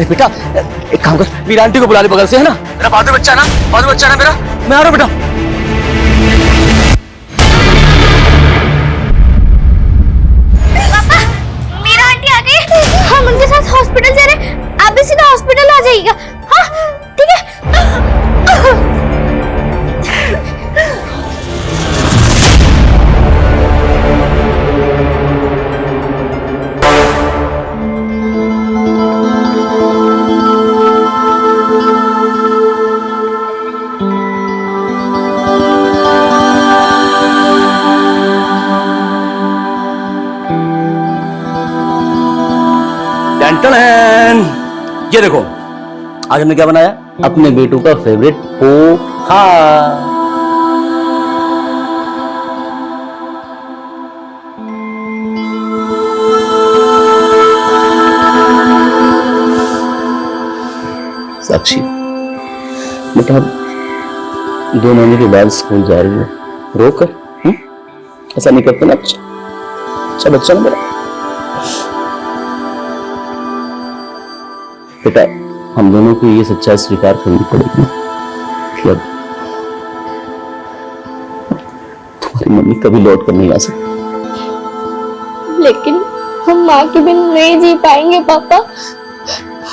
देख बेटा, एक काम कर, मेरी आंटी को बुला ले बगल से, है ना? मेरा बहादुर बच्चा है ना, बहादुर बच्चा है ना मेरा, मैं आ रहा हूँ बेटा। पापा, मेरा आंटी आ गई, हम उनके साथ हॉस्पिटल जा रहे हैं, आप भी सीधा हॉस्पिटल आ जाइएगा। हाँ ठीक है। ये देखो, आज हमने क्या बनाया? अपने बेटू का फेवरेट पोहा। साक्षी, बेटा 2 महीने के बाद स्कूल जा रही है, रोकर ऐसा नहीं करते ना। अच्छा बच्चा ना मेरा। बेटा, हम दोनों को ये सच्चाई स्वीकार करनी पड़ेगी कि अब तुम्हारी मम्मी कभी लौट कर नहीं आ सकती। लेकिन हम माँ के बिन नहीं जी पाएंगे पापा,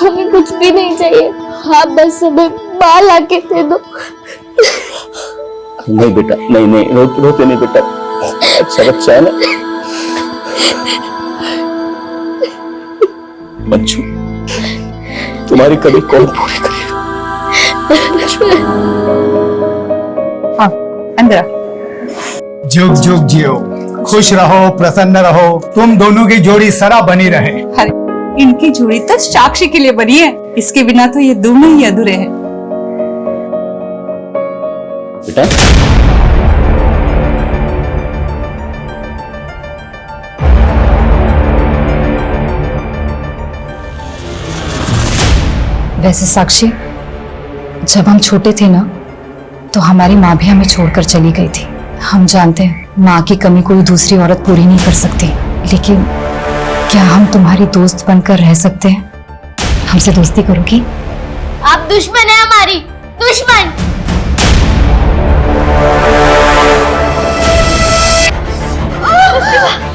हमें कुछ भी नहीं चाहिए, आप बस हमें माँ लाके दे दो। नहीं बेटा, नहीं रोते नहीं बेटा, अच्छा बच्चा है ना। बच्चों, तुम्हारी कभी कौन पूरी करेगा? हाँ, अंदर। जुग जुग जियो, खुश रहो, प्रसन्न रहो, तुम दोनों की जोड़ी सदा बनी रहे। अरे इनकी जोड़ी तो साक्षी के लिए बनी है, इसके बिना तो ये दोनों ही अधूरे हैं। बेटा, वैसे साक्षी, जब हम छोटे थे ना, तो हमारी माँ भी हमें छोड़कर चली गई थी। हम जानते हैं माँ की कमी कोई दूसरी औरत पूरी नहीं कर सकती, लेकिन क्या हम तुम्हारी दोस्त बनकर रह सकते हैं? हमसे दोस्ती करोगी? आप दुश्मन है हमारी, दुश्मन।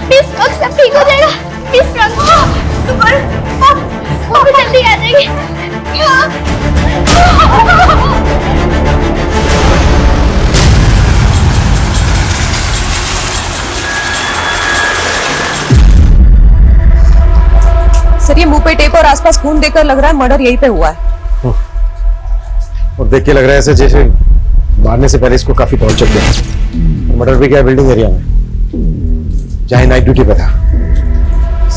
इस वक्त सब ठीक हो जाएगा, इस वक्त जल्दी आ जाएगी। सर, ये मुंह पे टेप और आसपास खून देखकर लग रहा है मर्डर यहीं पे हुआ है। और देख के लग रहा है ऐसे जैसे मारने से पहले इसको काफी तौल चुके हैं। मर्डर भी क्या बिल्डिंग एरिया में, जहाँ नाइट ड्यूटी पे था।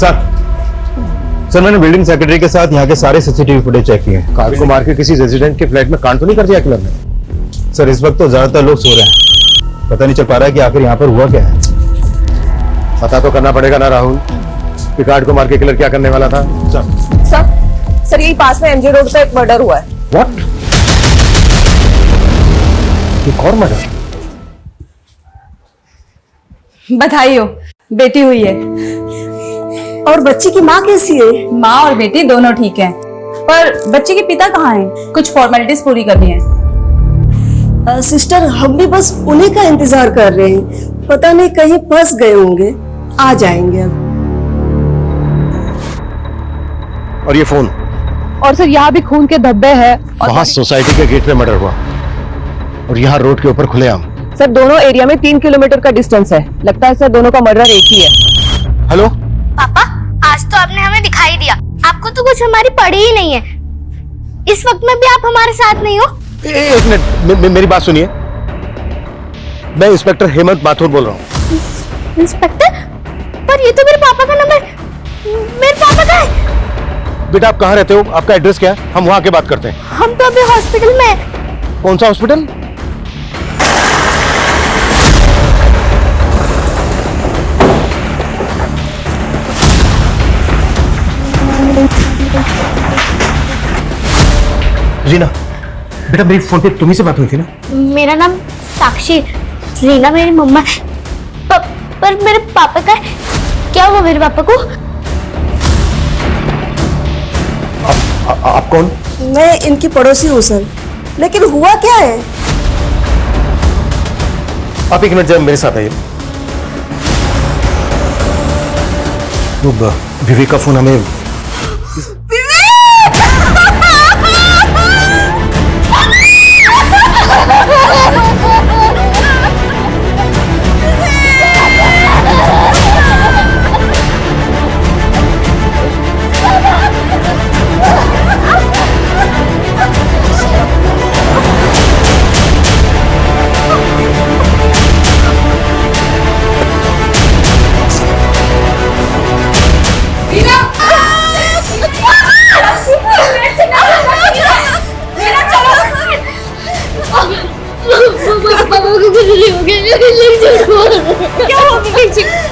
सर मैंने बिल्डिंग सेक्रेटरी के साथ यहाँ के सारे सीसीटीवी फुटेज चेक किए हैं। कार को मार के किसी रेजिडेंट के फ्लैट में कांड तो नहीं कर दिया किलर ने? सर इस वक्त तो ज्यादातर लोग सो रहे हैं, पता नहीं चल पा रहा है कि आखिर यहाँ पर हुआ क्या है। पता तो करना पड़ेगा ना राहुल, पिकार्ड को मार के किलर क्या करने वाला था। सर यही पास में एमजे रोड पे एक मर्डर हुआ है। व्हाट? एक और मर्डर? बधाई हो, बेटी हुई है। और बच्ची की माँ कैसी है? माँ और बेटी दोनों ठीक हैं, पर बच्चे के पिता कहाँ हैं? कुछ फॉर्मेलिटीज पूरी करनी है। सिस्टर, हम भी बस उन्हीं का इंतजार कर रहे हैं, पता नहीं कहीं फंस गए होंगे, आ जाएंगे अब। और ये फोन? और सर यहाँ भी खून के धब्बे हैं। वहां सोसाइटी के गेट पे मर्डर हुआ और यहाँ रोड के ऊपर खुलेआम। सर दोनों एरिया में 3 किलोमीटर का डिस्टेंस है, लगता है सर दोनों का मर्डर एक ही है। हेलो पापा, आज तो आपने हमें दिखाई दिया, आपको तो कुछ हमारी पड़ी ही नहीं है। इस वक्त में भी आप हमारे साथ नहीं हो। एक मिनट, मेरी बात सुनिए। मैं इंस्पेक्टर हेमंत माथुर बोल रहा हूँ। इंस्पेक्टर? पर ये तो मेरे पापा का नंबर, मेरे पापा का है। बेटा आप कहाँ रहते हो? आपका एड्रेस क्या है? हम वहाँ आके बात करते हैं। हम तो अभी हॉस्पिटल में हैं। कौन सा हॉस्पिटल? रीना, बेटा मेरी फोन पे तुम्ही से बात हुई थी ना? मेरा नाम साक्षी, रीना मेरी मम्मा है। पर मेरे पापा का क्या हुआ मेरे पापा को? आप कौन? मैं इनकी पड़ोसी हूँ सर, लेकिन हुआ क्या है? आप एक मिनट जरा मेरे साथ आइए। वो विवेक का फोन हमें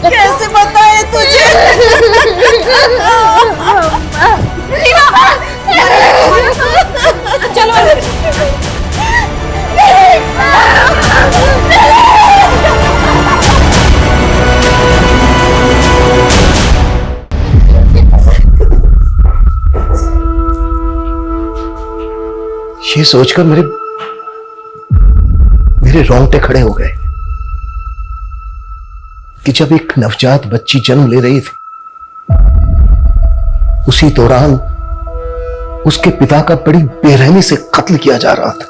कैसे बताए तुझे? ये सोचकर मेरे रोंगटे खड़े हो गए कि जब एक नवजात बच्ची जन्म ले रही थी, उसी दौरान उसके पिता का बड़ी बेरहमी से कत्ल किया जा रहा था।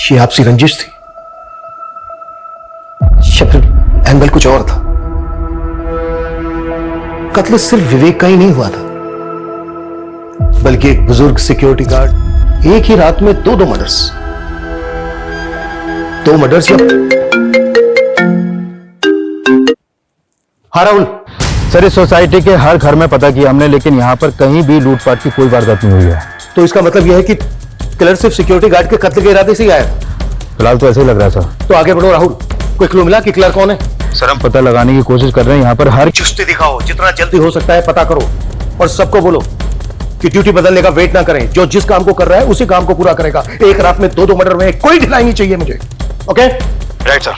ये आपसी रंजिश थी या फिर एंगल कुछ और था? कत्ल सिर्फ विवेक का ही नहीं हुआ था, बल्कि एक बुजुर्ग सिक्योरिटी गार्ड एक ही रात में दो मर्डर्स या हाँ राहुल। सर इस सोसाइटी के हर घर में पता किया हमने, लेकिन यहाँ पर कहीं भी लूटपाट की कोई वारदात नहीं हुई है। तो इसका मतलब यह है कि किलर सिर्फ सिक्योरिटी गार्ड के कत्ल के इरादे से ही आया? फिलहाल तो ऐसे ही लग रहा है सर। तो आगे बढ़ो राहुल, कोई क्लू मिला कि किलर कौन है? सर हम पता लगाने की कोशिश कर रहे हैं, यहाँ पर हर चुस्ती दिखाओ, जितना जल्दी हो सकता है पता करो, और सबको बोलो कि ड्यूटी बदलने का वेट ना करें। जो जिस काम को कर रहा है उसी काम को पूरा करेगा। एक रात में दो मर्डर में कोई ढिलाई नहीं चाहिए मुझे। Okay right sir.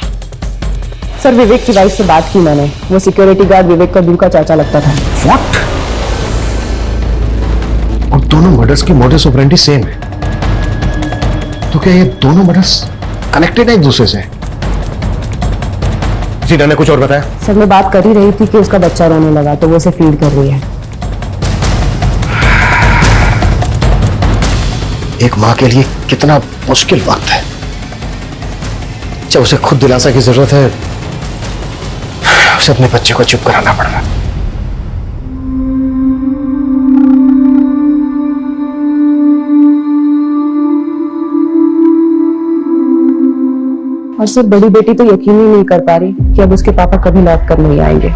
सर विवेक की वाइफ से बात की मैंने, वो सिक्योरिटी गार्ड विवेक का दूर का चाचा लगता था। व्हाट? और दोनों मर्डर्स की मोडस ऑपरेंडी सेम है, तो क्या ये दोनों मर्डर्स कनेक्टेड है एक दूसरे से? जीना ने कुछ और बताया? सर मैं बात कर ही रही थी कि उसका बच्चा रोने लगा तो वो उसे फीड कर रही है। एक मां के लिए कितना मुश्किल वक्त है जब उसे खुद दिलासा की जरूरत है, उसे अपने बच्चे को चुप कराना पड़ रहा है। और सिर्फ बड़ी बेटी तो यकीन ही नहीं कर पा रही कि अब उसके पापा कभी लौट कर नहीं आएंगे।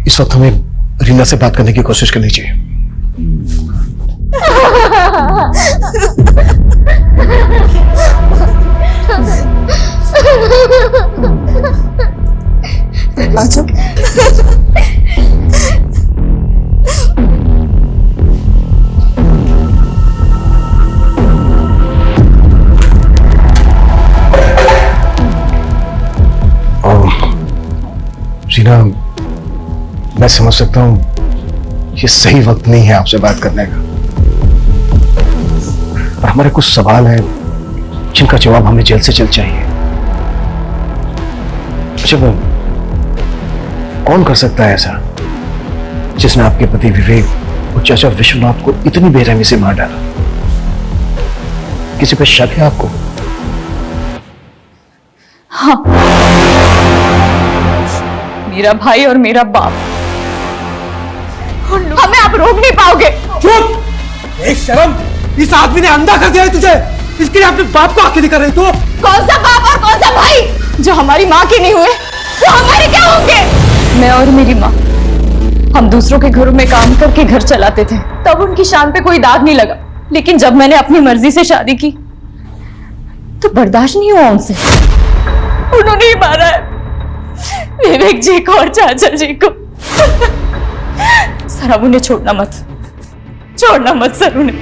इस वक्त हमें रीना से बात करने की कोशिश करनी चाहिए। अच्छा रीना, मैं समझ सकता हूं ये सही वक्त नहीं है आपसे बात करने का, और हमारे कुछ सवाल हैं जिनका जवाब हमें जल्द से जल्द चाहिए। अच्छा, कौन कर सकता है ऐसा जिसने आपके पति विवेक और चाचा विश्वनाथ को इतनी बेरहमी से मार डाला? किसी पे शक है आपको? हाँ, मेरा भाई और मेरा बाप। हमें आप रोक नहीं पाओगे। चुप! शर्म! इस आदमी ने अंधा कर दिया है तुझे, इसके लिए अपने बाप को आंखें दिखा रही तू? कौन सा बाप और कौन सा भाई? जो हमारी माँ के नहीं हुए वो हमारे क्या होंगे? मैं और मेरी माँ, हम दूसरों के घरों में काम करके घर चलाते थे, तब उनकी शान पे कोई दाग नहीं लगा। लेकिन जब मैंने अपनी मर्जी से शादी की तो बर्दाश्त नहीं हुआ उनसे। उन्होंने ही मारा है विवेक जी को और चाचा जी को। सर अब उन्हें छोड़ना मत सर, उन्हें।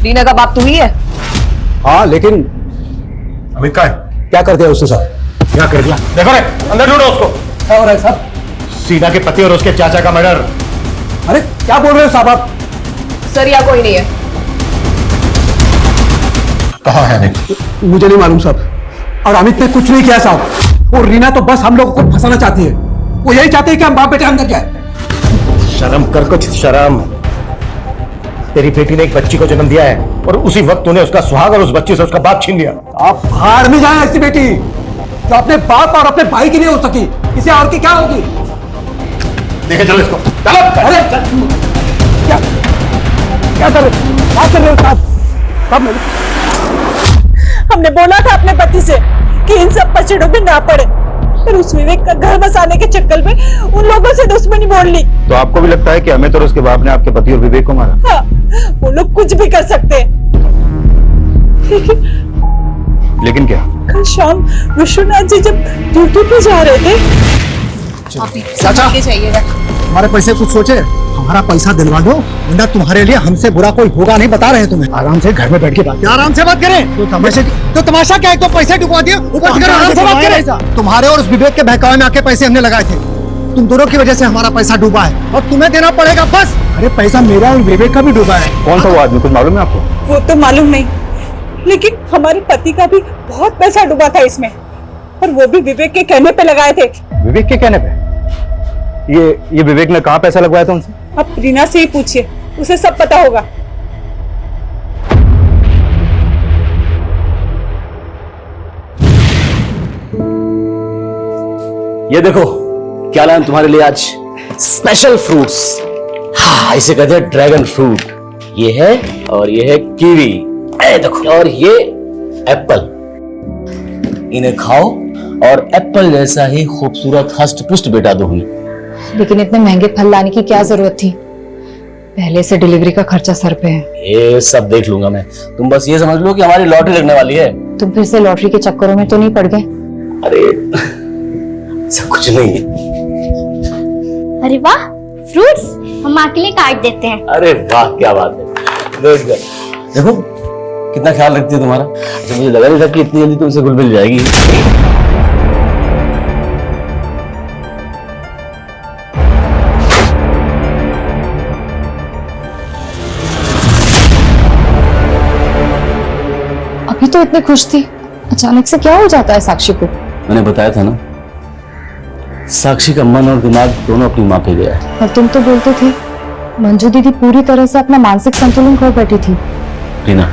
रीना का बाप तू ही है? हाँ, लेकिन अमित का है, क्या कर दिया उसके साथ? क्या कर दिया? देखो रे, अंदर ढूंढो उसको। क्या हो रहा है साहब? सीना के पति और उसके चाचा का मर्डर। अरे क्या बोल रहे हो साहब आप? सर यहाँ कोई नहीं है। कहाँ है अमित? मुझे नहीं मालूम साहब, और अमित ने कुछ नहीं किया साहब। और रीना तो बस हम लोगों को फंसाना चाहती है। वो यही चाहती है कि हम बाप बेटे अंदर जाए। शर्म कर, कुछ शर्म। तेरी बेटी ने एक बच्ची को जन्म दिया है और उसी वक्त तूने उसका सुहाग और उस बच्ची से उसका बाप छीन लिया। आप भाड़ में जाए ऐसी बेटी जो अपने बाप और अपने भाई की नहीं हो सकी, इसे और की क्या होगी? देखे चलो इसको, चलो। अरे क्या क्या कर रहे हो साहब? हमने बोला था अपने पति से कि इन सब पचड़ों में ना पड़े, पर उस विवेक का घर बसाने के चक्कर में उन लोगों से दुश्मनी मोड़ ली। तो आपको भी लगता है कि अमित और उसके बाप ने आपके पति और विवेक को मारा? हाँ, वो लोग कुछ भी कर सकते हैं। लेकिन क्या? कल शाम विश्वनाथ जी जब ड्यूटी पे जा रहे थे, चाचा हमारे पैसे कुछ सोचे, हमारा पैसा दिलवा दो, वरना तुम्हारे लिए हमसे बुरा कोई होगा नहीं, बता रहे हैं तुम्हें। आराम से घर में बैठ के बात, आराम से बात करें। तो तमाशा क्या है? तो पैसे डुबा दिए, ऊपर से आराम से बात करें। तुम्हारे और उस विवेक के बहकावे में आके पैसे हमने लगाए थे, तुम दोनों की वजह से हमारा पैसा डूबा है और तुम्हें देना पड़ेगा बस। अरे पैसा मेरा और विवेक का भी डूबा है। कौन था वो आदमी, कुछ मालूम है आपको? वो तो मालूम नहीं, लेकिन हमारे पति का भी बहुत पैसा डूबा था इसमें, और वो भी विवेक के कहने पे लगाए थे। विवेक के कहने पे? ये विवेक ने कहाँ पैसा लगवाया था उनसे? अब रीना से ही पूछिए, उसे सब पता होगा। ये देखो क्या लाया तुम्हारे लिए आज, स्पेशल फ्रूट्स। हाँ, इसे कहते हैं ड्रैगन फ्रूट। ये है, और ये है कीवी, देखो, और ये एप्पल। इन्हें खाओ और एप्पल जैसा ही खूबसूरत हष्ट पुष्ट बेटा दोगी। लेकिन इतने महंगे फल लाने की क्या जरूरत थी? पहले से डिलीवरी का खर्चा सर पे है। ये सब देख लूंगा मैं, तुम बस ये समझ लो कि हमारी लॉटरी लगने वाली है। तुम फिर से लॉटरी के चक्करों में तो नहीं पड़ गए? अरे सब कुछ नहीं है। अरे वाह, फ्रूट्स हम माँ के लिए काट देते हैं। अरे वाह, क्या बात है। Good good. देखो कितना ख्याल रखती है तुम्हारा। अच्छा, मुझे लगा नहीं था कि इतनी जल्दी तुमसे घुल मिल जाएगी। अभी तो इतनी खुश थी, अचानक से क्या हो जाता है साक्षी को? मैंने बताया था ना, साक्षी का मन और दिमाग दोनों अपनी माँ पे गया है। और तुम तो बोलते थे मंजू दीदी पूरी तरह से अपना मानसिक संतुलन खो बैठी थी। रीना,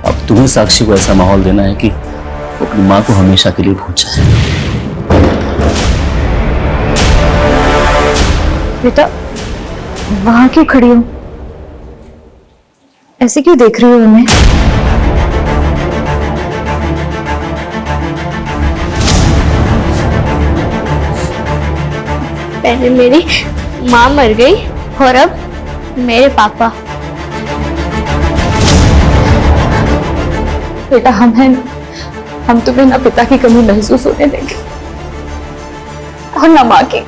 अब तुम्हें साक्षी को ऐसा माहौल देना है कि वो अपनी माँ को हमेशा के लिए भूल जाए। बेटा वहां क्यों खड़ी हो? ऐसे क्यों देख रही हो उन्हें? पहले मेरी माँ मर गई और अब मेरे पापा। बेटा हम हैं, हम तुम्हें ना पिता की कमी महसूस होने देंगे और ना माँ की।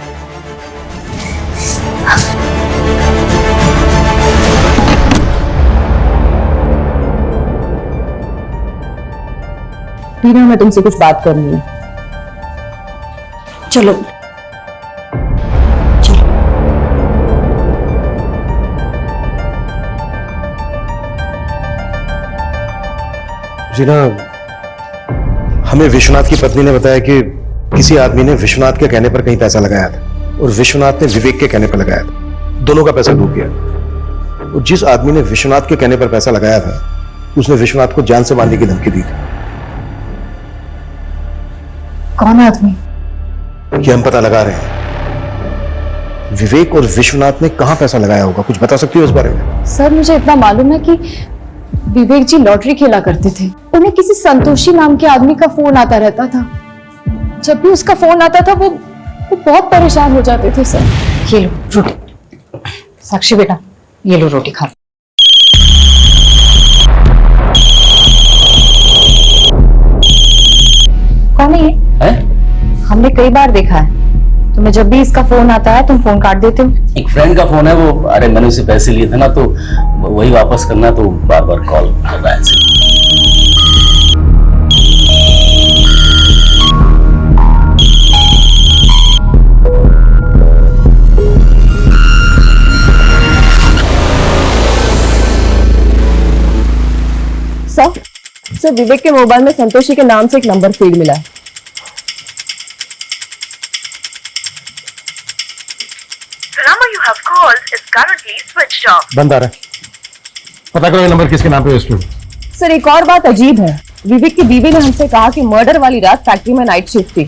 रीना, मैं तुमसे कुछ बात करनी है। चलो जीना, हमें विश्वनाथ की पत्नी ने बताया कि किसी आदमी ने विश्वनाथ के कहने पर कहीं पैसा लगाया था और विश्वनाथ ने विवेक के कहने पर लगाया था। दोनों का पैसा डूब गया। और जिस आदमी ने विश्वनाथ के कहने पर पैसा लगाया था, उसने विश्वनाथ को जान से मारने की धमकी दी थी। कौन आदमी? ये हम पता लगा रहे हैं। विवेक और विश्वनाथ ने कहां पैसा लगाया होगा, कुछ बता सकती हो इस बारे में? सर मुझे इतना मालूम है कि विवेक जी लॉटरी खेला करते थे। उन्हें किसी संतोषी नाम के आदमी का फोन आता रहता था। जब भी उसका फोन आता था वो बहुत परेशान हो जाते थे सर। ये लो रोटी। साक्षी बेटा ये लो रोटी खा। कौन है ये? है? हमने कई बार देखा है। तुम्हें जब भी इसका फोन आता है तुम फोन काट देते हो। एक फ्रेंड का फोन है वो, अरे मैंने उसे पैसे लिए थे ना तो वही वापस करना, तो बार बार कॉल कर रहा है। सर विवेक के मोबाइल में संतोषी के नाम से एक नंबर फीड मिला है। बंद आ रहा है, पता करो ये नंबर किसके नाम पे रजिस्टर्ड है। सर एक और बात अजीब है, विवेक की बीवी ने हमसे कहा कि मर्डर वाली रात फैक्ट्री में नाइट शिफ्ट थी,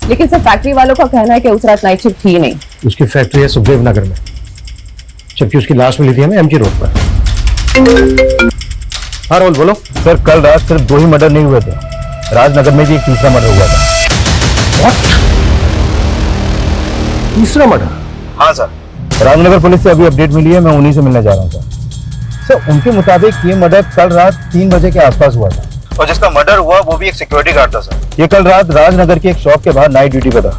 लेकिन सर फैक्ट्री वालों का कहना है कि उस रात नाइट शिफ्ट थी ही नहीं। उसकी फैक्ट्री है सुखदेव नगर में, जबकि उसकी लाश मिली थी हमें एमजी रोड पर। हाँ रोल बोलो। सर कल रात सिर्फ 2 ही मर्डर नहीं हुए थे, राजनगर में भी एक तीसरा मर्डर हुआ था। What? तीसरा मर्डर? हाँ सर, राजनगर पुलिस से अभी अपडेट मिली है, मैं उन्हीं से मिलने जा रहा हूँ सर। उनके मुताबिक ये मर्डर कल रात 3 बजे के आसपास हुआ था, और जिसका मर्डर हुआ वो भी एक सिक्योरिटी गार्ड था सर। ये कल रात राजनगर की एक शॉप के बाहर नाइट ड्यूटी पे था।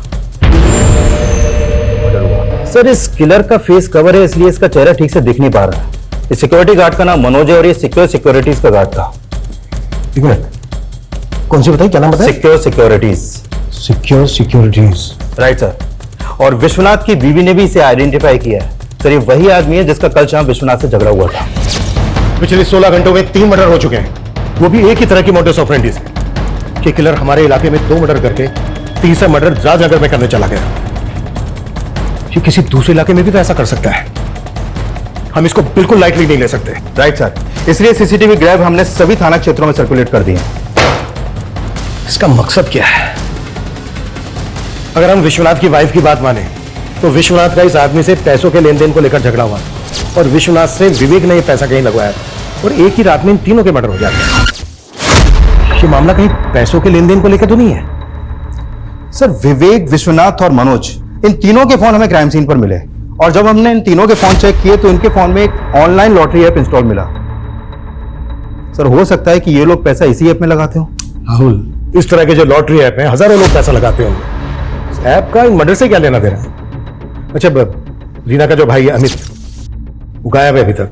सर इस किलर का फेस कवर है, इसलिए इसका चेहरा ठीक से दिख नहीं पा रहा है। इस सिक्योरिटी गार्ड का नाम मनोज है और ये सिक्योर सिक्योरिटीज का गार्ड था। एक मिनट, कौन सी बताइए, क्या नाम बताइए? Secure securities. Secure securities, right sir. और विश्वनाथ की बीवी ने भी इसे आइडेंटिफाई किया है सर। ये वही आदमी है जिसका कल शाम विश्वनाथ से झगड़ा हुआ था। पिछले 16 घंटों में 3 मर्डर हो चुके हैं, वो भी एक ही तरह की मोडस ऑपरेंडी से कि किलर हमारे इलाके में 2 मर्डर करके तीसरा मर्डर राजनगर में करने चला गया। ये किसी दूसरे इलाके में भी तो ऐसा कर सकता है, हम इसको बिल्कुल लाइटली नहीं ले सकते। राइट सर, इसलिए सीसीटीवी ग्रैब हमने सभी थाना क्षेत्रों में सर्कुलेट कर दिए। इसका मकसद क्या है? अगर हम विश्वनाथ की वाइफ की बात माने तो विश्वनाथ का इस आदमी से पैसों के लेन देन को लेकर झगड़ा हुआ और विश्वनाथ से विवेक ने ये पैसा कहीं लगवाया और एक ही रात में इन तीनों के मर्डर हो जाते हैं। ये मामला कहीं पैसों के लेन देन को लेकर तो नहीं है? सर विवेक, विश्वनाथ और मनोज, इन तीनों के फोन हमें क्राइम सीन पर मिले, और जब हमने इन तीनों के फोन चेक किए तो इनके फोन में एक ऑनलाइन लॉटरी ऐप इंस्टॉल मिला। सर हो सकता है कि ये लोग पैसा इसी ऐप में लगाते हो। राहुल, इस तरह के जो लॉटरी ऐप हैं हजारों लोग पैसा लगाते होंगे, इस ऐप का इन मर्डर से क्या लेना देना है? अच्छा रीना का जो भाई है अमित, वो गायब है अभी तक।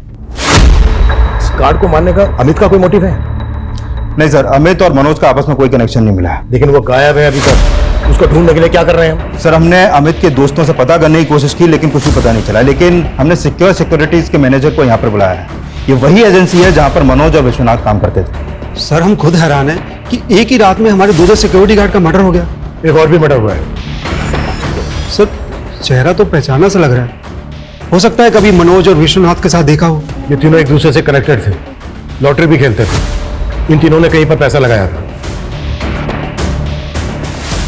इस कार्ड को मारने का अमित का कोई मोटिव है? नहीं सर, अमित और मनोज का आपस में कोई कनेक्शन नहीं मिला है। लेकिन वो गायब है अभी तक, उसको ढूंढने के लिए क्या कर रहे हैं? सर हमने अमित के दोस्तों से पता करने की कोशिश की लेकिन कुछ भी पता नहीं चला, लेकिन हमने सिक्योर सिक्योरिटीज के मैनेजर को यहाँ पर बुलाया है। ये वही एजेंसी है जहाँ पर मनोज और विश्वनाथ काम करते थे। सर हम खुद हैरान हैं कि एक ही रात में हमारे 2 सिक्योरिटी गार्ड का मर्डर हो गया। एक और भी मर्डर हुआ है। सर चेहरा तो पहचाना सा लग रहा है, हो सकता है कभी मनोज और विश्वनाथ के साथ देखा हो। ये तीनों एक दूसरे से कनेक्टेड थे, लॉटरी भी खेलते थे, इन तीनों ने कहीं पर पैसा लगाया था।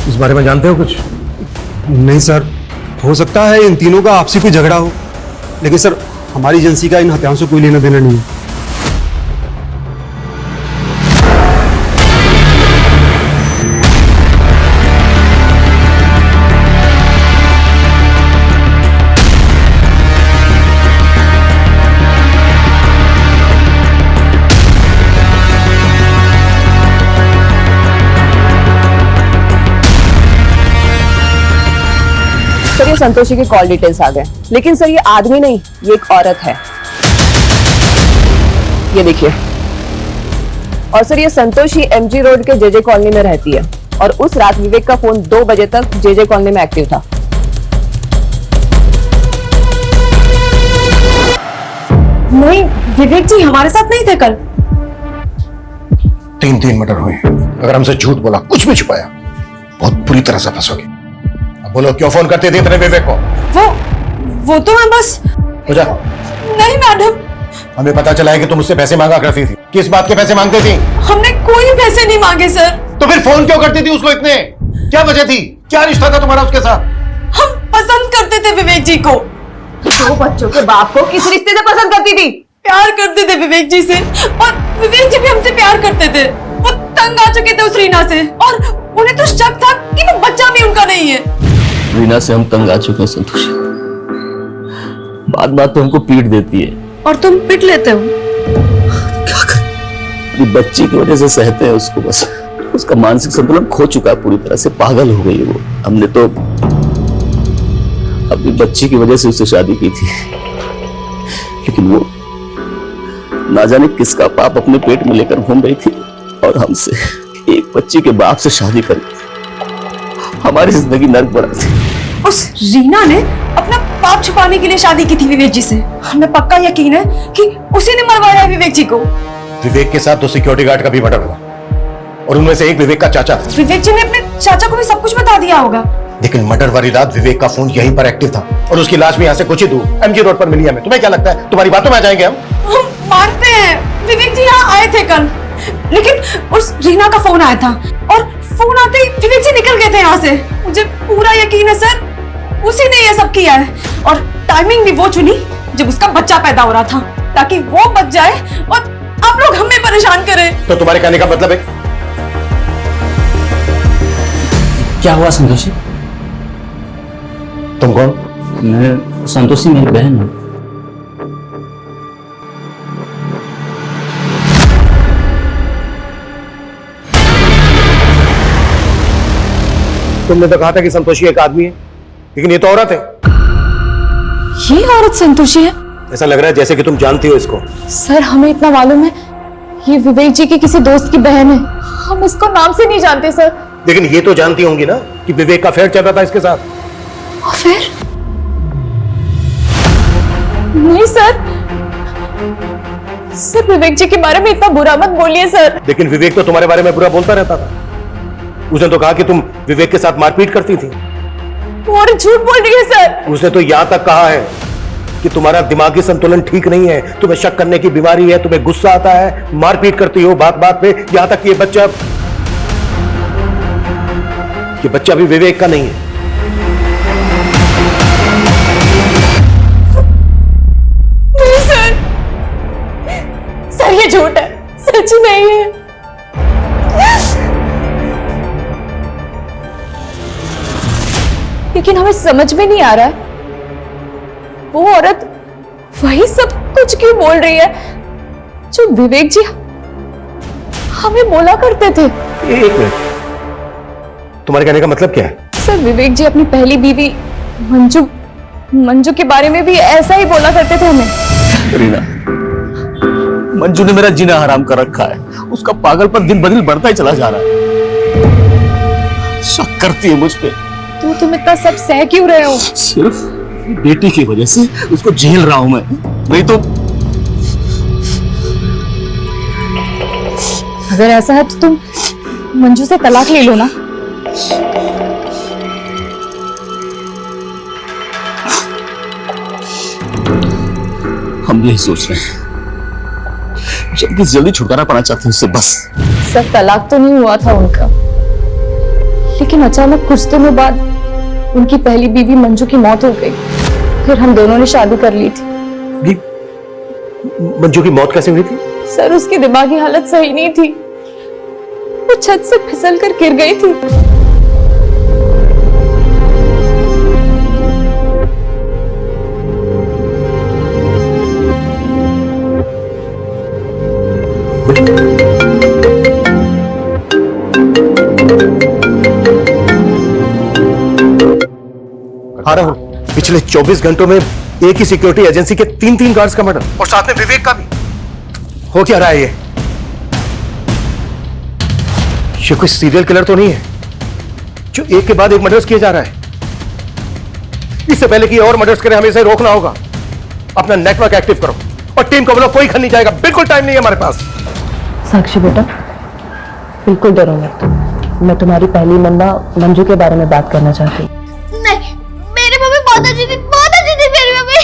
इस बारे में जानते हो कुछ? नहीं सर, हो सकता है इन तीनों का आपसी कोई झगड़ा हो, लेकिन सर हमारी एजेंसी का इन हत्याओं से कोई लेना देना नहीं है। सर ये संतोषी के कॉल डिटेल्स आ गए, लेकिन सर ये आदमी नहीं, ये एक औरत है। ये देखिए, और सर ये संतोषी एमजी रोड के जेजे कॉलोनी में रहती है, और उस रात विवेक का फोन 2 बजे तक जेजे कॉलोनी में एक्टिव था। नहीं, विवेक जी हमारे साथ नहीं थे कल। 3 मर्डर हुए, अगर हमसे झूठ बोला, कुछ भी छुपाया, बहुत बुरी तरह से फंसोगे। अब बोलो क्यों फोन करते थे इतने विवेक को? वो तो मैं बस। हो जा। नहीं मैडम, हमें पता चला है कि तुम मुझसे पैसे मांगा करती थी। किस बात के पैसे मांगती थी? हमने कोई पैसे नहीं मांगे सर। तो फिर फोन क्यों करती थी उसको इतने? क्या वजह थी? क्या रिश्ता था तुम्हारा उसके साथ? हम पसंद करते थे विवेक जी को। 2 बच्चों के बाप को किस रिश्ते से पसंद करती थी? प्यार करते थे विवेक जी से, और विवेक जी भी हमसे प्यार करते थे। वो तंग आ चुके थे उस रीना से, और उन्हें तो शक था कि वो बच्चा भी उनका नहीं है। रीना से हम तंग आ चुके हैं संतोषी, बात बात तो हमको पीट देती है। और तुम पिट लेते हो। क्या करें, बच्ची की वजह से सहते हैं उसको, बस उसका मानसिक संतुलन खो चुका है, पूरी तरह से पागल हो गई है वो। हमने तो अपनी बच्ची की वजह से उससे शादी की थी, लेकिन वो ना जाने किसका पाप अपने पेट में लेकर घूम रही थी और हमसे एक बच्ची के बाप से शादी कर हमारी जिंदगी नर्क बना दी। उस रीना ने अपना पाप छुपाने के लिए शादी की थी विवेक जी से। हमें पक्का यकीन है कि उसी ने मरवाया है विवेक जी को। विवेक के साथ 2 सिक्योरिटी गार्ड का भी मर्डर हुआ और उनमें से एक विवेक का चाचा था। विवेक जी ने अपने चाचा को भी सब कुछ बता दिया होगा। लेकिन मर्डर वाली रात विवेक का फोन यहीं पर एक्टिव था और उसकी लाश भी यहाँ से कुछ ही दूर एमजी रोड पर मिली हमें। तुम्हें क्या लगता है तुम्हारी बातों में आ जाएंगे हम मानते हैं विवेक जी यहाँ आए थे कल, लेकिन उस रीना का फोन आया था और फोन आते ही विवेक जी निकल गए थे यहाँ से। मुझे पूरा यकीन है सर, उसी ने ये सब किया है और टाइमिंग भी वो चुनी जब उसका बच्चा पैदा हो रहा था, ताकि वो बच जाए और आप लोग हमें परेशान करें। तो तुम्हारे कहने का मतलब है? क्या हुआ संतोषी? तुम कौन? मैं संतोषी मेरी बहन हूँ। तुमने तो कहा था कि संतोषी एक आदमी है, लेकिन ये तो औरत है। ये औरत संतोषी है? ऐसा लग रहा है जैसे कि तुम जानती हो इसको। सर हमें इतना मालूम है, ये विवेक जी की किसी दोस्त की बहन है। हम इसको नाम से नहीं जानते सर। लेकिन ये तो जानती होंगी ना कि विवेक का अफेयर चल रहा था इसके साथ। अफेयर? नहीं सर, सर विवेक जी के बारे में इतना बुरा मत बोलिए सर। लेकिन विवेक तो तुम्हारे बारे में बुरा बोलता रहता था। उसने तो कहा कि तुम विवेक के साथ मारपीट करती थी। और झूठ बोल रही है सर। उसने तो यहां तक कहा है कि तुम्हारा दिमागी संतुलन ठीक नहीं है, तुम्हें शक करने की बीमारी है, तुम्हें गुस्सा आता है, मारपीट करती हो बात बात पे। यहां तक कि ये बच्चा भी विवेक का नहीं है। नहीं सर, सर ये झूठ है, सच नहीं है। लेकिन हमें समझ में नहीं आ रहा है वो औरत वही सब कुछ क्यों बोल रही है जो विवेक जी हमें बोला करते थे। एक मिनट, तुम्हारे कहने का मतलब क्या है? सर विवेक जी अपनी पहली बीवी मंजू के बारे में भी ऐसा ही बोला करते थे हमें। रीना, मंजू ने मेरा जीना हराम कर रखा है। उसका पागलपन दिन ब दिन बढ़ता ही चला जा रहा है। शक करती है मुझ पे। तो तुम इतना सब सह क्यों रहे हो? सिर्फ बेटी की वजह से उसको झेल रहा हूं मैं, नहीं तो। अगर ऐसा है तो तुम मंजू से तलाक ले लो ना। हम यही सोच रहे हैं, जल्दी से जल्दी छुटकारा पाना चाहते हैं उससे बस। सर तलाक तो नहीं हुआ था उनका, लेकिन अचानक कुछ दिनों बाद उनकी पहली बीवी मंजू की मौत हो गई। फिर हम दोनों ने शादी कर ली थी। मंजू की मौत कैसे हुई थी? सर उसकी दिमागी हालत सही नहीं थी, वो छत से फिसल कर गिर गई थी। आ रहा हूं। पिछले 24 घंटों में एक ही सिक्योरिटी एजेंसी के 3 गार्ड्स का मर्डर और साथ में विवेक का भी। हो क्या रहा है ये कोई सीरियल किलर तो नहीं है जो एक के बाद एक मर्डर्स किए जा रहा है? इससे पहले कि और मर्डर्स करें हमें इसे रोकना होगा। अपना नेटवर्क एक्टिव करो और टीम को बोलो कोई घर नहीं जाएगा। बिल्कुल टाइम नहीं है हमारे पास। साक्षी बेटा, बिल्कुल डरो मत। मैं तुम्हारी पहली मन्ना मंजू के बारे में बात करना चाहती हूँ। नहीं, मेरी मम्मी बहुत अच्छी थी, बहुत अच्छी थी मेरी मम्मी।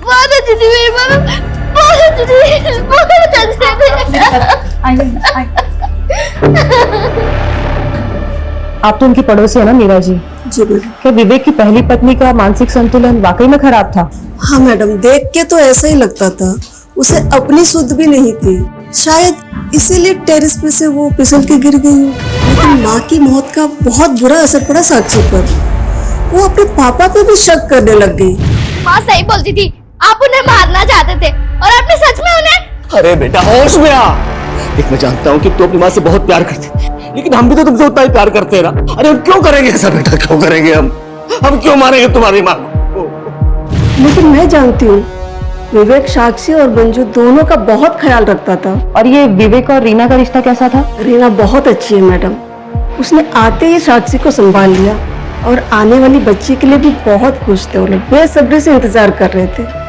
बहुत अच्छी थी मेरी मम्मी, बहुत अच्छी थी, बहुत अच्छी थी। आप तो उनकी पड़ोसी है ना मीरा जी? जी मैडम। क्या विवेक की पहली पत्नी का मानसिक संतुलन वाकई में खराब था? हाँ मैडम, देख के तो ऐसा ही लगता था। उसे अपनी सुध भी नहीं थी, शायद इसीलिए टेरेस पे से वो फिसल के गिर गई। लेकिन माँ की मौत का बहुत बुरा असर पड़ा साक्षी पर। वो अपने पापा पे भी शक करने लग गई। माँ सही बोलती थी, आप उन्हें मारना चाहते थे और आपने सच में उन्हें। अरे बेटा होश में आ। देख मैं जानता हूँ कि तू अपनी माँ से बहुत प्यार करती, लेकिन हम भी तो तुमसे उतना ही प्यार करते हैं ना। अरे हम क्यों करेंगे ऐसा बेटा, क्यों करेंगे हम? हम क्यों मारेंगे तुम्हारी माँ को? लेकिन मैं जानती हूँ विवेक साक्षी और मंजू दोनों का बहुत ख्याल रखता था। और ये विवेक और रीना का रिश्ता कैसा था? रीना बहुत अच्छी है मैडम, उसने आते ही साक्षी को संभाल लिया और आने वाली बच्ची के लिए भी बहुत खुश थे। वो लोग बेसब्री से इंतजार कर रहे थे।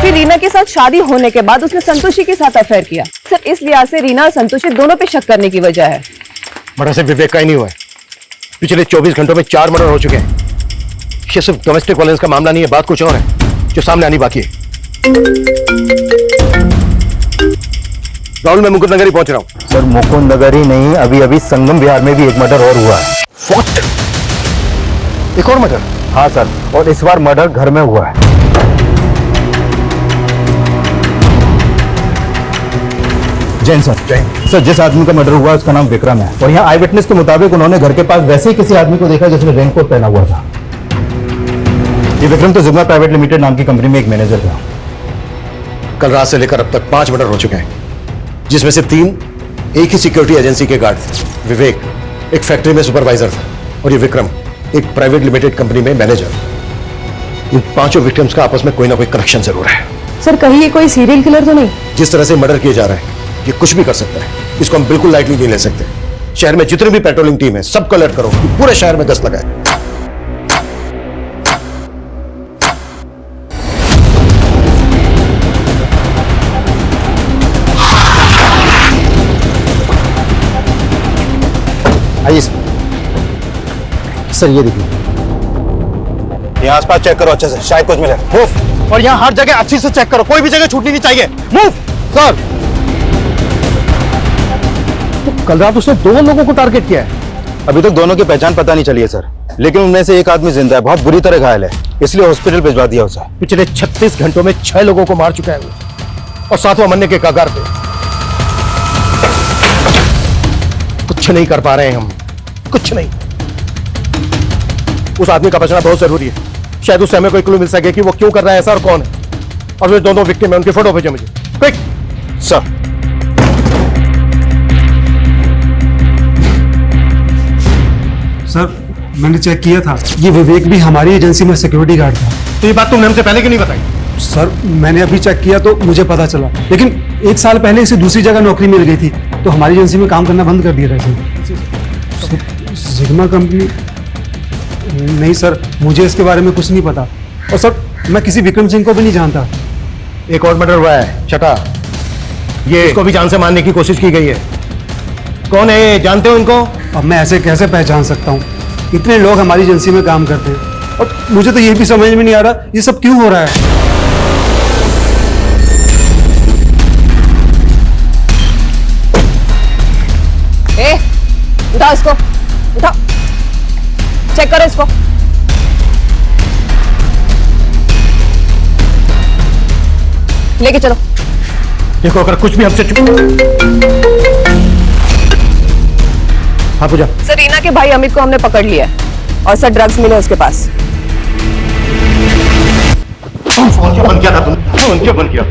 फिर रीना के साथ शादी होने के बाद उसने संतोषी के साथ अफेयर किया। सर इस लिहाज से रीना और संतोषी दोनों पे शक करने की वजह है। मर्डर सिर्फ विवेक का ही नहीं हुआ है, पिछले 24 घंटों में 4 मर्डर हो चुके हैं। ये सिर्फ डोमेस्टिक वायलेंस का मामला नहीं है, बात कुछ और है जो सामने आनी बाकी है। राहुल, मैं मुकुंद नगर ही पहुंच रहा हूं। सर मुकुंद नगर ही नहीं, अभी अभी संगम विहार में भी एक मर्डर और हुआ है। What? एक और मर्डर? हाँ सर, और इस बार मर्डर घर में हुआ है। जैन सर, सर जिस आदमी का मर्डर हुआ उसका नाम विक्रम है और यहाँ आई विटनेस के मुताबिक उन्होंने घर के पास वैसे ही किसी आदमी को देखा जिसने रेनकोट पहना हुआ था। ये विक्रम तो जिग्मा प्राइवेट लिमिटेड नाम की कंपनी में एक मैनेजर था। कल रात से लेकर अब तक 5 मर्डर हो चुके हैं, जिसमें से 3 एक ही सिक्योरिटी एजेंसी के गार्ड थे। विवेक एक फैक्ट्री में सुपरवाइजर था और ये विक्रम एक प्राइवेट लिमिटेड कंपनी में मैनेजर। इन 5 विक्टिम्स का आपस में कोई ना कोई कनेक्शन जरूर है। सर कहीं ये कोई सीरियल किलर तो नहीं? जिस तरह से मर्डर किए जा रहे हैं ये कुछ भी कर सकता है, इसको हम बिल्कुल लाइटली नहीं ले सकते। शहर में जितनी भी पेट्रोलिंग टीम है सबको अलर्ट करो कि पूरे शहर में गश्त लगाए। आइए सर, ये देखिए, यहाँ आसपास चेक करो अच्छे से, शायद कुछ मिले। मूव। और यहाँ हर जगह अच्छी से चेक करो, कोई भी जगह छूटनी नहीं चाहिए। मूव। सर, तो कल रात उसने 2 लोगों को टारगेट किया है। अभी तक दोनों की पहचान पता नहीं चली है सर, लेकिन उनमें से एक आदमी जिंदा है, बहुत बुरी तरह घायल है, इसलिए हॉस्पिटल भिजवा दिया उसे। पिछले 36 घंटों में 6 लोगों को मार चुका है वो, और 7वां मरने के कगार पे। कुछ नहीं कर पा रहे हैं हम, कुछ नहीं। उस आदमी का बचना बहुत जरूरी है, शायद उससे हमें कोई क्लू मिल सके कि वो क्यों कर रहा है ऐसा और कौन है। और जो दोनों विक्टिम है उनके फोटो भेजो मुझे, क्विक। सर, सर मैंने चेक किया था, ये विवेक भी हमारी एजेंसी में सिक्योरिटी गार्ड था। तो ये बात तुमने हमसे पहले क्यों नहीं बताई? सर मैंने अभी चेक किया तो मुझे पता चला, लेकिन 1 साल पहले इसे दूसरी जगह नौकरी मिल गई थी तो हमारी एजेंसी में काम करना बंद कर दिया था इसे। Sigma company? नहीं सर, मुझे इसके बारे में कुछ नहीं पता। और सर मैं किसी विक्रम सिंह को भी नहीं जानता। एक और मर्डर हुआ है, छठा। ये इसको भी जान से मारने की कोशिश की गई है। कौन है ये, जानते हो इनको? अब मैं ऐसे कैसे पहचान सकता हूँ, इतने लोग हमारी एजेंसी में काम करते हैं और मुझे तो ये भी समझ में नहीं आ रहा ये सब क्यों हो रहा है। उठाओ इसको, उठाओ, चेक करो इसको। लेके चलो। देखो अगर कुछ भी हमसे हाँ पूजा। सर रीना के भाई अमित को हमने पकड़ लिया है और सर ड्रग्स मिले उसके पास। क्या बंद किया था तुमने? क्यों बंद किया?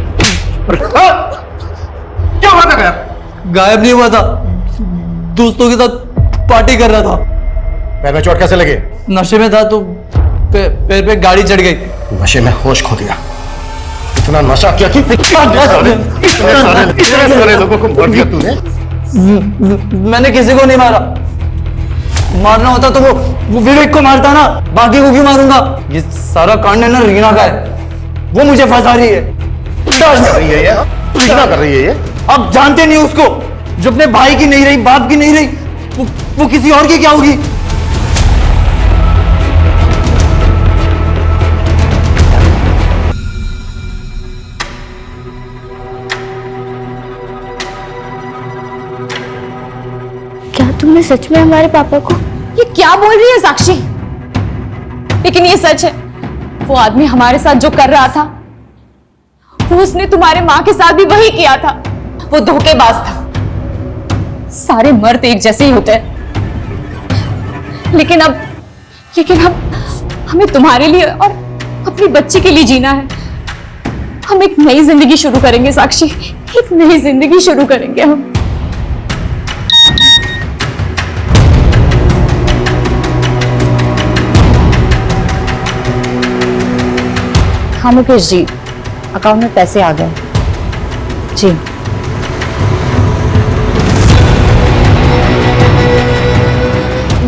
क्या हुआ था? गायब नहीं हुआ था, दोस्तों के साथ पार्टी कर रहा था। पैर में चोट कैसे लगे? नशे में था तो पैर पे गाड़ी चढ़ गई। नशे में होश खो दिया। इतना नशा किया कि इतने सारे लोगों को मार दिया तूने। मैंने किसी को नहीं मारा, मारना होता तो वो विवेक को मारता ना, बाकी को क्यों मारूंगा? ये सारा कांड है ना रीना का है, वो मुझे फंसा रही है। कर रही है ये, क्या कर रही है ये? अब जानते नहीं उसको, जो अपने भाई की नहीं रही, बाप की नहीं रही, वो किसी और की क्या होगी? क्या तुमने सच में हमारे पापा को? ये क्या बोल रही है साक्षी? लेकिन ये सच है, वो आदमी हमारे साथ जो कर रहा था वो उसने तुम्हारे माँ के साथ भी वही किया था। वो धोखेबाज था। सारे मर्द एक जैसे ही होते हैं, लेकिन अब हमें तुम्हारे लिए और अपनी बच्ची के लिए जीना है। हम एक नई जिंदगी शुरू करेंगे साक्षी, एक नई जिंदगी शुरू करेंगे हम। हाँ मुकेश जी, अकाउंट में पैसे आ गए जी।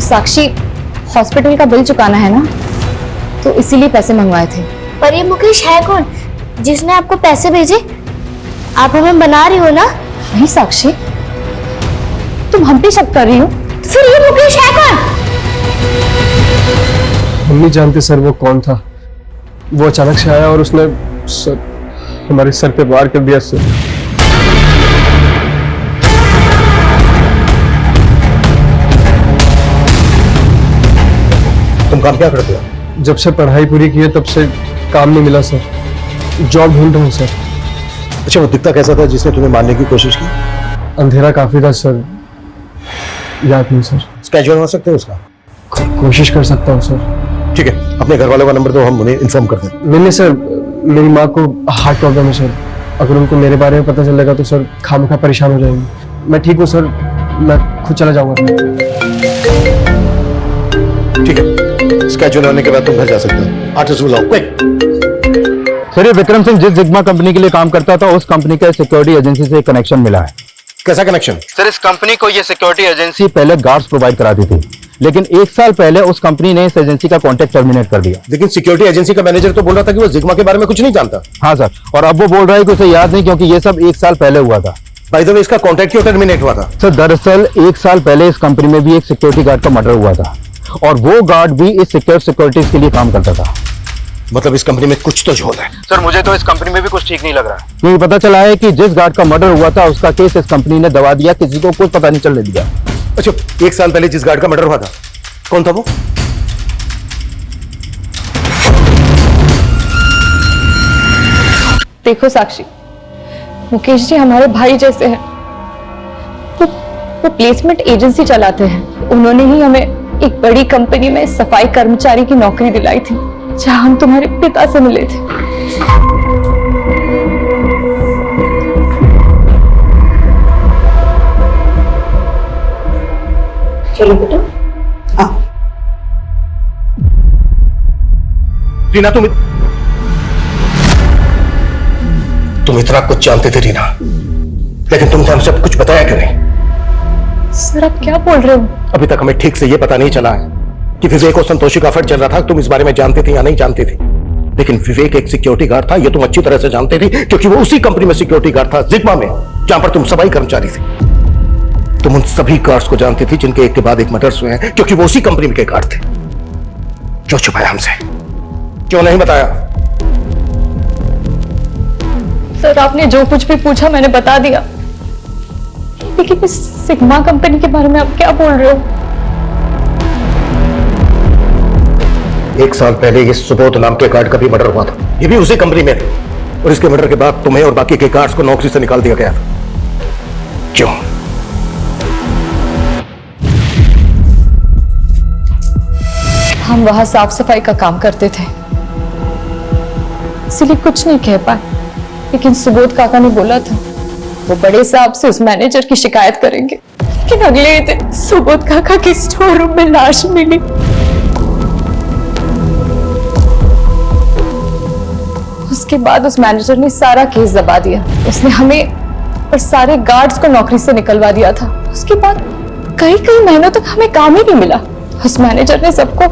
साक्षी, हॉस्पिटल का बिल चुकाना है ना, तो इसीलिए पैसे मंगवाए थे। पर ये मुकेश है कौन जिसने आपको पैसे भेजे? आप हमें बना रही हो ना? नहीं साक्षी, तुम हम पे शक कर रही हो? तो फिर ये मुकेश है कौन? हम नहीं जानते सर वो कौन था। वो अचानक से आया और उसने हमारे सर पे वार कर दिया सर। तुम काम क्या करते हो? जब से पढ़ाई पूरी की है तब से काम नहीं मिला सर, जॉब ढूंढ रहा हूँ सर। अच्छा, वो दिखता कैसा था जिसने तुम्हें मारने की कोशिश की? अंधेरा काफी था सर, याद नहीं सर। स्केच बनवा सकते हो उसका? कोशिश कर सकता हूँ सर। ठीक है, अपने घर वालों का नंबर दो, हम उन्हें इन्फॉर्म कर दें। नहीं सर, मेरी माँ को हार्ट प्रॉब्लम है सर। अगर उनको मेरे बारे में पता चलेगा तो सर खामखा परेशान हो जाएंगे। मैं ठीक हूँ सर, मैं खुद चला जाऊंगा। ठीक है, स्केच होने के बाद तुम घर जा सकते हो। आर्टिस्ट बुलाओ, क्विक। सर, ये विक्रम सिंह जिस जिग्मा कंपनी के लिए काम करता था, उस कंपनी का सिक्योरिटी एजेंसी से कनेक्शन मिला है। कैसा कनेक्शन? सर, इस कंपनी को ये सिक्योरिटी एजेंसी पहले गार्ड्स प्रोवाइड कराती थी, लेकिन 1 साल पहले उस कंपनी ने इस एजेंसी का कॉन्ट्रैक्ट टर्मिनेट कर दिया। लेकिन सिक्योरिटी एजेंसी का मैनेजर तो बोल रहा था कि वो जिग्मा के बारे में कुछ नहीं जानता। हाँ सर, और अब वो बोल रहा है कि उसे याद नहीं, क्योंकि ये सब 1 साल पहले हुआ था। बाय द वे, इसका कॉन्ट्रैक्ट क्यों टर्मिनेट हुआ था? सर, दरअसल 1 साल पहले इस कंपनी में भी एक सिक्योरिटी गार्ड का मर्डर हुआ था, और वो गार्ड भी इस सिक्योरिटीज के लिए काम करता था। मतलब इस कंपनी में कुछ तो झोल है। सर, मुझे तो इस कंपनी में भी कुछ ठीक नहीं लग रहा है, क्योंकि पता चला है कि जिस गार्ड का मर्डर हुआ था उसका केस इस कंपनी ने दबा दिया, किसी को कुछ पता नहीं चलने दिया। अच्छा, 1 साल पहले जिस गार्ड का मर्डर हुआ था, कौन था वो? देखो साक्षी, मुकेश जी हमारे भाई जैसे हैं। वो प्लेसमेंट एजेंसी चलाते हैं। उन्होंने ही हमें एक बड़ी कंपनी में सफाई कर्मचारी की नौकरी दिलाई थी, जहां हम तुम्हारे पिता से मिले थे। चलो बेटा, रीना, तुम इतना कुछ जानते थे रीना, लेकिन तुमने हमसे कुछ बताया क्यों नहीं? सर, आप क्या बोल रहे हो? अभी तक हमें ठीक से ये पता नहीं चला है कि विवेक और संतोषी का अफेयर चल रहा था। तुम इस बारे में जानते थे या नहीं जानते थे? लेकिन विवेक एक सिक्योरिटी गार्ड था, ये तुम अच्छी तरह से जानते थे, क्योंकि वो उसी कंपनी में सिक्योरिटी गार्ड था, जिग्मा में, जहां पर तुम सफाई कर्मचारी थे। तुम उन सभी गार्ड्स को जानते थे जिनके एक के बाद एक मर्डर्स हुए हैं, क्योंकि वो उसी कंपनी के गार्ड थे। क्यों छुपाया हमसे? क्यों नहीं बताया? सर, आपने जो कुछ भी पूछा मैंने बता दिया, लेकिन इस सिग्मा कंपनी के बारे में आप क्या बोल रहे हो? 1 साल पहले ये सुबोध नाम के गार्ड का भी मर्डर हुआ था, ये भी उसी कंपनी में थे, और इसके मर्डर के बाद तुम्हें और बाकी के गार्ड्स को नौकरी से निकाल दिया गया था। क्यों? हम वहां साफ सफाई का काम करते थे, इसलिए कुछ नहीं कह पाए। लेकिन सुबोध काका ने बोला था वो बड़े साहब से उस मैनेजर की शिकायत करेंगे। लेकिन अगले ही दिन सुबोध काका के स्टोर रूम में लाश मिली। उसके बाद उस मैनेजर ने सारा केस दबा दिया। उसने हमें और सारे गार्ड्स को नौकरी से निकलवा दिया था। उसके बाद कई महीनों तक हमें काम ही नहीं मिला। उस मैनेजर ने सबको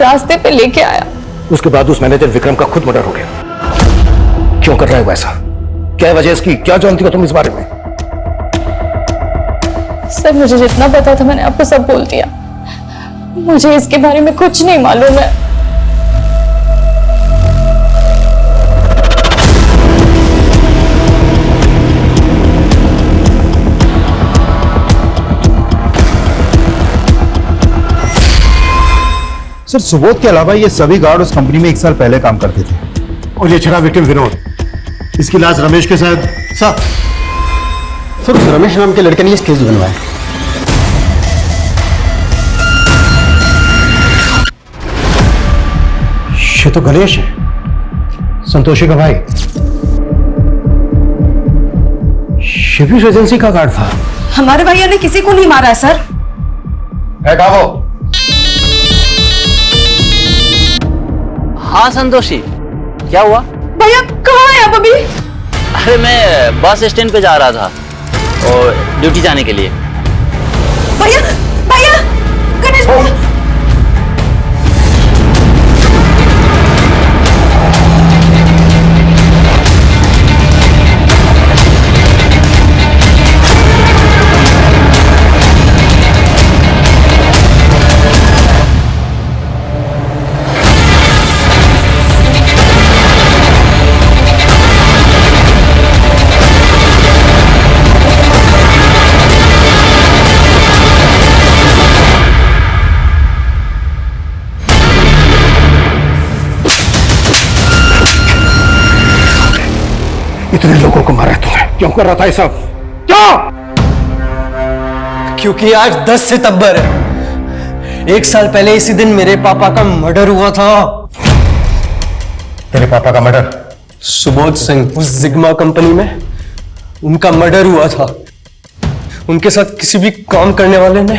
रास्ते पे लेके आया। उसके बाद उस मैनेजर विक्रम का खुद मर्डर हो गया। क्यों कर रहा है वैसा? क्या वजह इसकी? क्या जानती हो तुम इस बारे में? सर, मुझे जितना पता था मैंने आपको सब बोल दिया। मुझे इसके बारे में कुछ नहीं मालूम है। सर, सुबोध के अलावा ये सभी गार्ड उस कंपनी में 1 साल पहले काम करते थे। और ये छड़ा विक्टिम विनोद, इसकी लाश रमेश के साथ सर, उस रमेश नाम के लड़के ने ये केस बनवाया। ये तो गणेश है। संतोषी का भाई शिवूस एजेंसी का गार्ड था। हमारे भैया ने किसी को नहीं मारा है सर। है कहा वो? हाँ संतोषी, क्या हुआ? भैया कहाँ है आप अभी? अरे मैं बस स्टैंड पे जा रहा था और ड्यूटी जाने के लिए। भैया भैया गणेश भैया। इतने लोगों को मारा तूने, क्यों कर रहा था ये सब? क्यों? क्योंकि आज 10 सितंबर है। 1 साल पहले इसी दिन मेरे पापा का मर्डर हुआ था। तेरे पापा का मर्डर? सुबोध सिंह, उस जिग्मा कंपनी में उनका मर्डर हुआ था। उनके साथ किसी भी काम करने वाले ने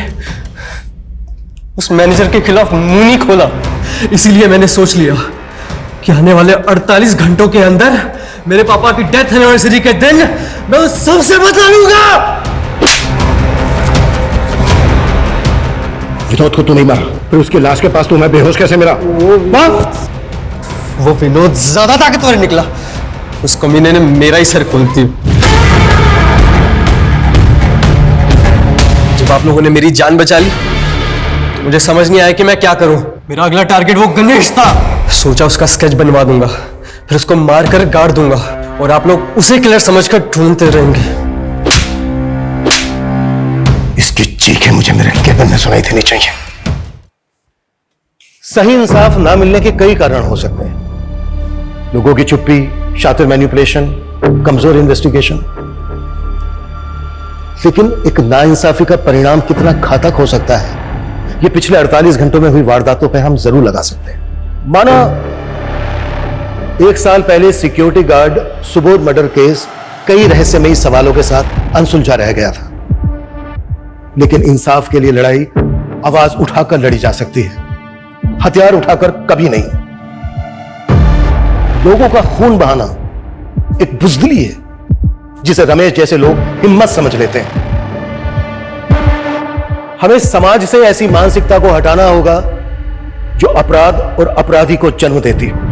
उस मैनेजर के खिलाफ मुंह नहीं खोला। इसीलिए मैंने सोच लिया कि आने वाले 48 घंटों के अंदर मेरे पापा की डेथ एनिवर्सरी के दिन मैं उस सबसे बदला लूंगा। विनोद को तू नहीं मारा, फिर उसकी लाश के पास तू मैं बेहोश कैसे मिला? वो विनोद ज्यादा ताकतवर निकला। उस कमीने ने मेरा ही सर खोल दिया। जब आप लोगों ने मेरी जान बचा ली, मुझे समझ नहीं आया कि मैं क्या करूं। मेरा अगला टारगेट वो गणेश था। सोचा उसका स्केच बनवा दूंगा, फिर उसको मार कर गाड़ दूंगा और आप लोग उसे किलर समझकर ढूंढते रहेंगे। इसकी चीखें मुझे मेरे केबिन में सुनाई देनी चाहिए। सही इंसाफ ना मिलने के कई कारण हो सकते हैं। लोगों की चुप्पी, शातिर मैनिपुलेशन, कमजोर इन्वेस्टिगेशन। लेकिन एक नाइंसाफी का परिणाम कितना घातक हो सकता है, ये पिछले 48 घंटों में हुई वारदातों पर हम जरूर लगा सकते हैं। माना 1 साल पहले security guard Subodh murder case कई रहस्यमयी सवालों के साथ अनसुलझा रह गया था, लेकिन इंसाफ के लिए लड़ाई आवाज उठाकर लड़ी जा सकती है, हथियार उठाकर कभी नहीं। लोगों का खून बहाना एक बुज़दिली है जिसे रमेश जैसे लोग हिम्मत समझ लेते हैं। हमें समाज से ऐसी मानसिकता को हटाना होगा जो अपराध और अपराधी को जन्म देती है।